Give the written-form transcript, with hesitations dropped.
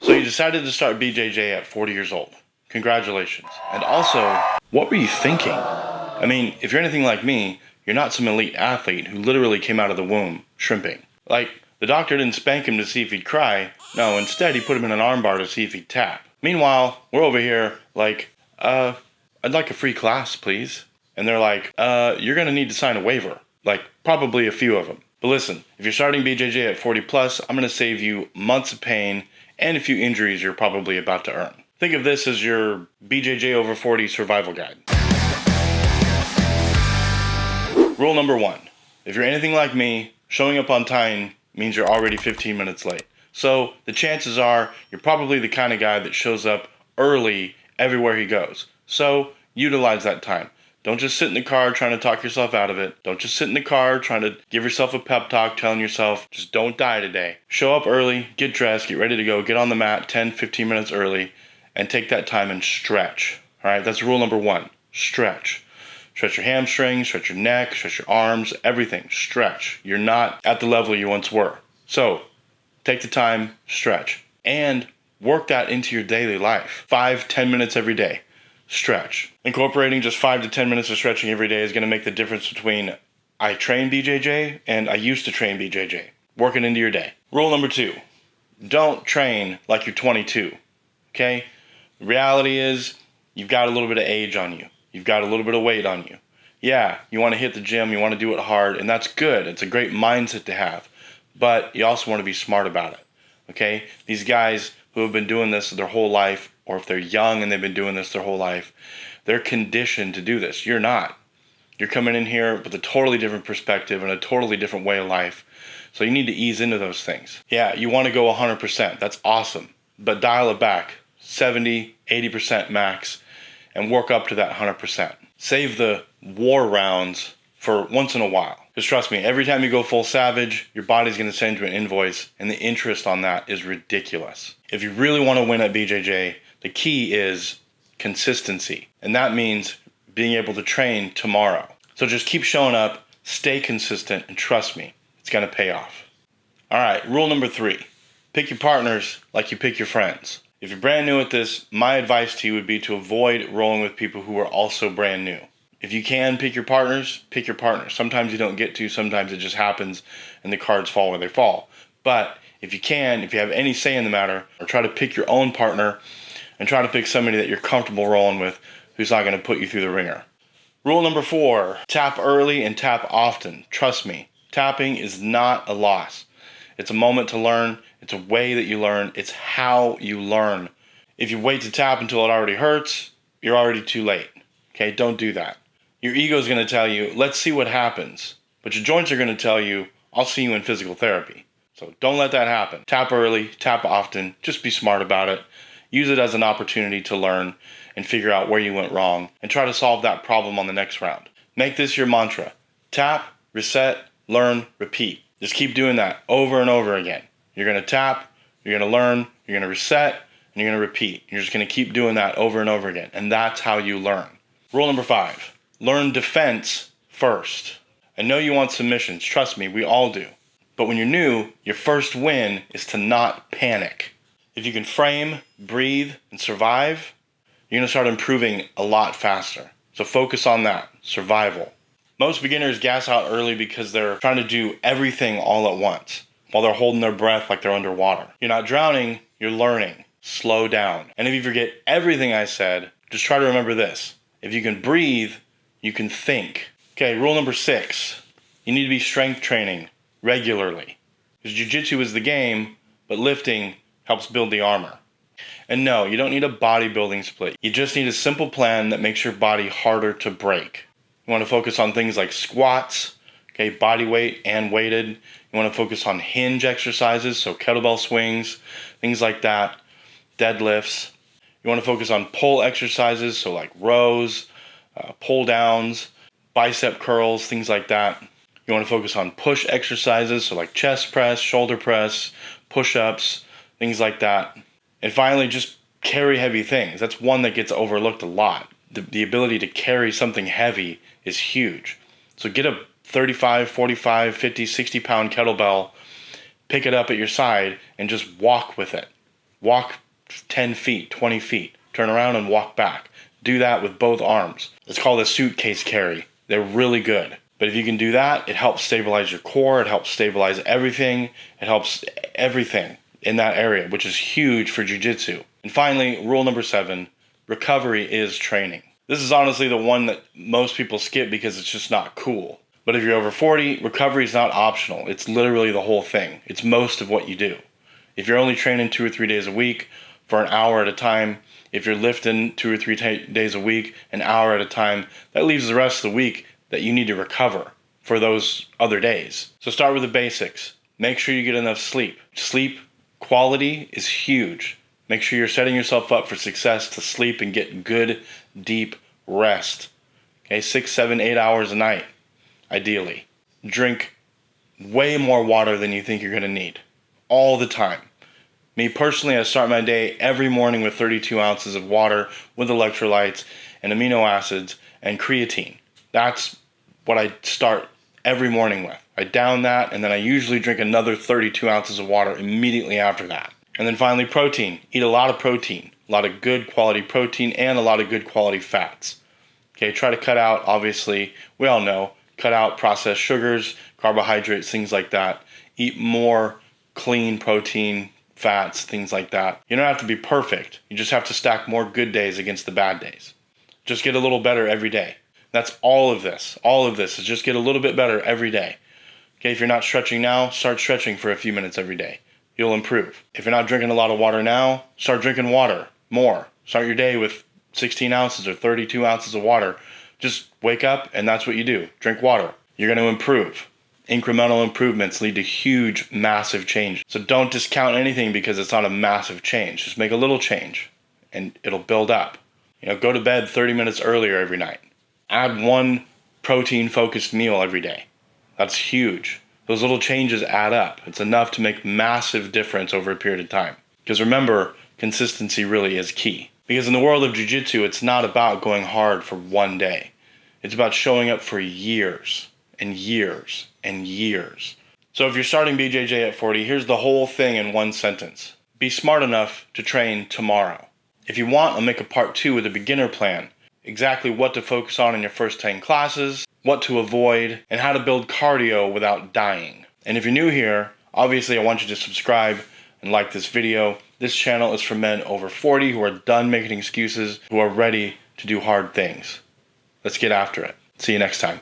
So you decided to start BJJ at 40 years old. Congratulations. And also, what were you thinking? I mean, if you're anything like me, you're not some elite athlete who literally came out of the womb shrimping. Like, the doctor didn't spank him to see if he'd cry. No, instead he put him in an armbar to see if he'd tap. Meanwhile, we're over here like, I'd like a free class, please. And they're like, you're gonna need to sign a waiver. Like, probably a few of them. But listen, if you're starting BJJ at 40 plus, I'm gonna save you months of pain and a few injuries you're probably about to earn. Think of this as your BJJ over 40 survival guide. Rule number 1. If you're anything like me, showing up on time means you're already 15 minutes late. So the chances are you're probably the kind of guy that shows up early everywhere he goes. So utilize that time. Don't just sit in the car trying to talk yourself out of it. Don't just sit in the car trying to give yourself a pep talk telling yourself, just don't die today. Show up early, get dressed, get ready to go, get on the mat 10, 15 minutes early, and take that time and stretch. All right, that's rule number 1. Stretch. Stretch your hamstrings, stretch your neck, stretch your arms, everything. Stretch. You're not at the level you once were. So take the time, stretch, and work that into your daily life. 5-10 minutes every day. Stretch. Incorporating just 5 to 10 minutes of stretching every day is going to make the difference between I train BJJ and I used to train BJJ. Work it into your day. Rule number 2. Don't train like you're 22. Okay? The reality is you've got a little bit of age on you. You've got a little bit of weight on you. Yeah, you want to hit the gym, you want to do it hard, and that's good. It's a great mindset to have. But you also want to be smart about it. Okay? These guys who have been doing this their whole life, or if they're young and they've been doing this their whole life, they're conditioned to do this. You're not. You're coming in here with a totally different perspective and a totally different way of life. So you need to ease into those things. Yeah, you want to go 100%. That's awesome. But dial it back. 70, 80% max. And work up to that 100%. Save the war rounds for once in a while. Because trust me, every time you go full savage, your body's going to send you an invoice, and the interest on that is ridiculous. If you really want to win at BJJ, the key is consistency. And that means being able to train tomorrow. So just keep showing up, stay consistent, and trust me, it's going to pay off. All right, rule number 3. Pick your partners like you pick your friends. If you're brand new at this, my advice to you would be to avoid rolling with people who are also brand new. If you can pick your partners, pick your partners. Sometimes you don't get to, sometimes it just happens and the cards fall where they fall. But if you can, if you have any say in the matter, or try to pick your own partner and try to pick somebody that you're comfortable rolling with who's not going to put you through the ringer. Rule number 4, tap early and tap often. Trust me, tapping is not a loss. It's a moment to learn. It's a way that you learn. It's how you learn. If you wait to tap until it already hurts, you're already too late. Okay, don't do that. Your ego is going to tell you, let's see what happens. But your joints are going to tell you, I'll see you in physical therapy. So don't let that happen. Tap early, tap often. Just be smart about it. Use it as an opportunity to learn and figure out where you went wrong and try to solve that problem on the next round. Make this your mantra. Tap, reset, learn, repeat. Just keep doing that over and over again. You're going to tap, you're going to learn, you're going to reset, and you're going to repeat. You're just going to keep doing that over and over again. And that's how you learn. Rule number 5, learn defense first. I know you want submissions. Trust me, we all do. But when you're new, your first win is to not panic. If you can frame, breathe, and survive, you're going to start improving a lot faster. So focus on that, survival. Most beginners gas out early because they're trying to do everything all at once while they're holding their breath like they're underwater. You're not drowning, you're learning. Slow down. And if you forget everything I said, just try to remember this. If you can breathe, you can think. Okay, rule number 6. You need to be strength training regularly. Because jiu-jitsu is the game, but lifting helps build the armor. And no, you don't need a bodybuilding split. You just need a simple plan that makes your body harder to break. You want to focus on things like squats, okay, body weight and weighted. You want to focus on hinge exercises, so kettlebell swings, things like that, deadlifts. You want to focus on pull exercises, so like rows, pull downs, bicep curls, things like that. You want to focus on push exercises, so like chest press, shoulder press, push-ups, things like that. And finally, just carry heavy things. That's one that gets overlooked a lot. The ability to carry something heavy is huge. So get a 35, 45, 50, 60 pound kettlebell, pick it up at your side, and just walk with it. Walk 10 feet, 20 feet, turn around and walk back. Do that with both arms. It's called a suitcase carry. They're really good. But if you can do that, it helps stabilize your core, it helps stabilize everything, it helps everything in that area, which is huge for jiu-jitsu. And finally, rule number 7, recovery is training. This is honestly the one that most people skip because it's just not cool. But if you're over 40, recovery is not optional. It's literally the whole thing. It's most of what you do. If you're only training 2 or 3 days a week for an hour at a time, if you're lifting 2 or 3 days a week, an hour at a time, that leaves the rest of the week that you need to recover for those other days. So start with the basics. Make sure you get enough sleep. Sleep quality is huge. Make sure you're setting yourself up for success to sleep and get good, deep rest. Okay, 6, 7, 8 hours a night, ideally. Drink way more water than you think you're going to need, all the time. Me personally, I start my day every morning with 32 ounces of water with electrolytes and amino acids and creatine. That's what I start every morning with. I down that, and then I usually drink another 32 ounces of water immediately after that. And then finally, protein. Eat a lot of protein, a lot of good quality protein, and a lot of good quality fats. Okay, try to cut out, obviously, we all know, cut out processed sugars, carbohydrates, things like that. Eat more clean protein, fats, things like that. You don't have to be perfect. You just have to stack more good days against the bad days. Just get a little better every day. That's all of this. All of this is just get a little bit better every day. Okay, if you're not stretching now, start stretching for a few minutes every day. You'll improve. If you're not drinking a lot of water now, start drinking water more. Start your day with 16 ounces or 32 ounces of water. Just wake up and that's what you do. Drink water. You're going to improve. Incremental improvements lead to huge, massive change. So don't discount anything because it's not a massive change. Just make a little change and it'll build up. Go to bed 30 minutes earlier every night. Add one protein-focused meal every day. That's huge. Those little changes add up. It's enough to make massive difference over a period of time. Because remember, consistency really is key. Because in the world of jiu-jitsu, it's not about going hard for one day. It's about showing up for years and years and years. So if you're starting BJJ at 40, here's the whole thing in one sentence. Be smart enough to train tomorrow. If you want, I'll make a part 2 with a beginner plan. Exactly what to focus on in your first 10 classes, what to avoid, and how to build cardio without dying. And if you're new here, obviously I want you to subscribe and like this video. This channel is for men over 40 who are done making excuses, who are ready to do hard things. Let's get after it. See you next time.